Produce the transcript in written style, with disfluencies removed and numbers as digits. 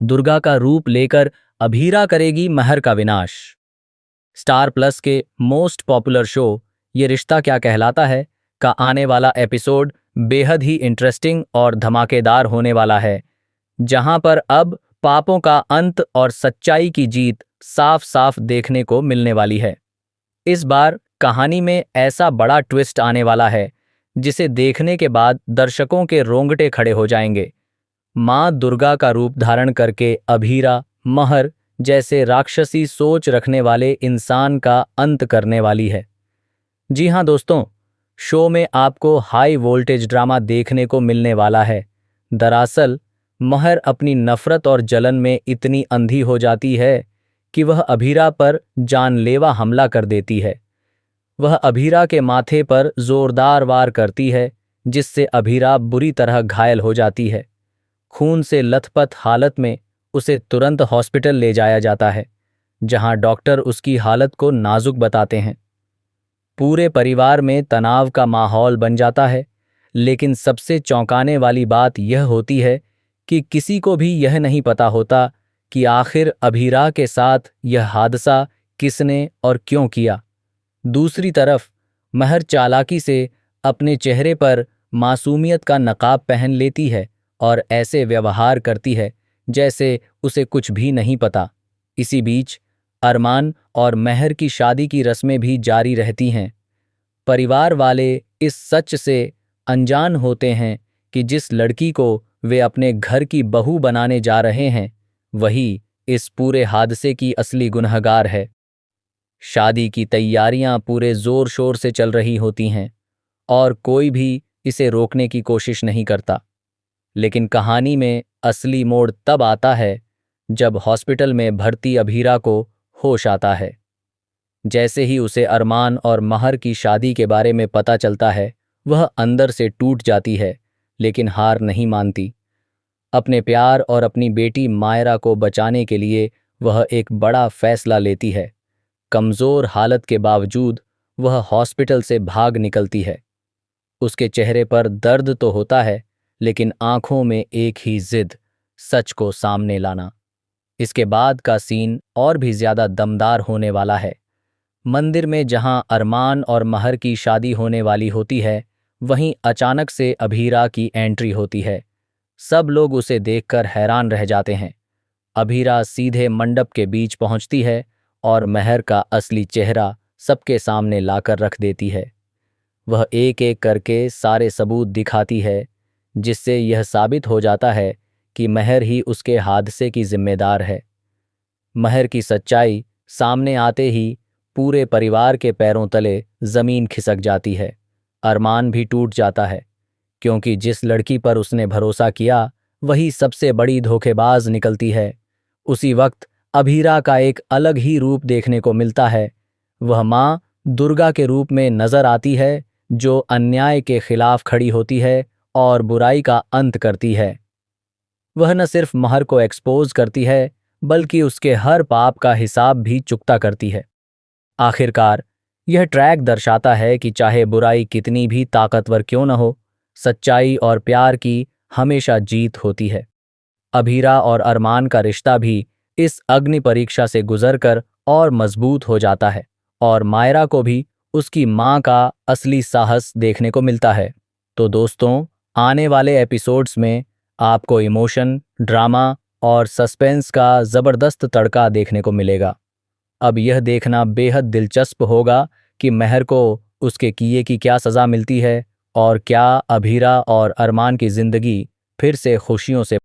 दुर्गा का रूप लेकर अभीरा करेगी महर का विनाश। स्टार प्लस के मोस्ट पॉपुलर शो ये रिश्ता क्या कहलाता है का आने वाला एपिसोड बेहद ही इंटरेस्टिंग और धमाकेदार होने वाला है, जहां पर अब पापों का अंत और सच्चाई की जीत साफ साफ देखने को मिलने वाली है। इस बार कहानी में ऐसा बड़ा ट्विस्ट आने वाला है जिसे देखने के बाद दर्शकों के रोंगटे खड़े हो जाएंगे। मां दुर्गा का रूप धारण करके अभीरा महर जैसे राक्षसी सोच रखने वाले इंसान का अंत करने वाली है। जी हाँ दोस्तों, शो में आपको हाई वोल्टेज ड्रामा देखने को मिलने वाला है। दरअसल महर अपनी नफरत और जलन में इतनी अंधी हो जाती है कि वह अभीरा पर जानलेवा हमला कर देती है। वह अभीरा के माथे पर जोरदार वार करती है, जिससे अभीरा बुरी तरह घायल हो जाती है। खून से लथपथ हालत में उसे तुरंत हॉस्पिटल ले जाया जाता है, जहां डॉक्टर उसकी हालत को नाजुक बताते हैं। पूरे परिवार में तनाव का माहौल बन जाता है, लेकिन सबसे चौंकाने वाली बात यह होती है कि किसी को भी यह नहीं पता होता कि आखिर अभीरा के साथ यह हादसा किसने और क्यों किया। दूसरी तरफ महर चालाकी से अपने चेहरे पर मासूमियत का नकाब पहन लेती है और ऐसे व्यवहार करती है जैसे उसे कुछ भी नहीं पता। इसी बीच अरमान और महर की शादी की रस्में भी जारी रहती हैं। परिवार वाले इस सच से अनजान होते हैं कि जिस लड़की को वे अपने घर की बहू बनाने जा रहे हैं, वही इस पूरे हादसे की असली गुनहगार है। शादी की तैयारियां पूरे जोर शोर से चल रही होती हैं और कोई भी इसे रोकने की कोशिश नहीं करता। लेकिन कहानी में असली मोड़ तब आता है जब हॉस्पिटल में भर्ती अभीरा को होश आता है। जैसे ही उसे अरमान और महर की शादी के बारे में पता चलता है, वह अंदर से टूट जाती है, लेकिन हार नहीं मानती। अपने प्यार और अपनी बेटी मायरा को बचाने के लिए वह एक बड़ा फैसला लेती है। कमजोर हालत के बावजूद वह हॉस्पिटल से भाग निकलती है। उसके चेहरे पर दर्द तो होता है, लेकिन आंखों में एक ही जिद, सच को सामने लाना। इसके बाद का सीन और भी ज्यादा दमदार होने वाला है। मंदिर में जहां अरमान और महर की शादी होने वाली होती है, वहीं अचानक से अभीरा की एंट्री होती है। सब लोग उसे देखकर हैरान रह जाते हैं। अभीरा सीधे मंडप के बीच पहुंचती है और महर का असली चेहरा सबके सामने लाकर रख देती है। वह एक एक करके सारे सबूत दिखाती है, जिससे यह साबित हो जाता है कि महर ही उसके हादसे की जिम्मेदार है। महर की सच्चाई सामने आते ही पूरे परिवार के पैरों तले जमीन खिसक जाती है। अरमान भी टूट जाता है, क्योंकि जिस लड़की पर उसने भरोसा किया वही सबसे बड़ी धोखेबाज निकलती है। उसी वक्त अभीरा का एक अलग ही रूप देखने को मिलता है। वह मां दुर्गा के रूप में नजर आती है, जो अन्याय के खिलाफ खड़ी होती है और बुराई का अंत करती है। वह न सिर्फ महर को एक्सपोज करती है, बल्कि उसके हर पाप का हिसाब भी चुकता करती है। आखिरकार यह ट्रैक दर्शाता है कि चाहे बुराई कितनी भी ताकतवर क्यों न हो, सच्चाई और प्यार की हमेशा जीत होती है। अभीरा और अरमान का रिश्ता भी इस अग्नि परीक्षा से गुजरकर और मजबूत हो जाता है, और मायरा को भी उसकी मां का असली साहस देखने को मिलता है। तो दोस्तों, आने वाले एपिसोड्स में आपको इमोशन, ड्रामा और सस्पेंस का जबरदस्त तड़का देखने को मिलेगा। अब यह देखना बेहद दिलचस्प होगा कि महर को उसके किए की क्या सजा मिलती है, और क्या अभीरा और अरमान की जिंदगी फिर से खुशियों से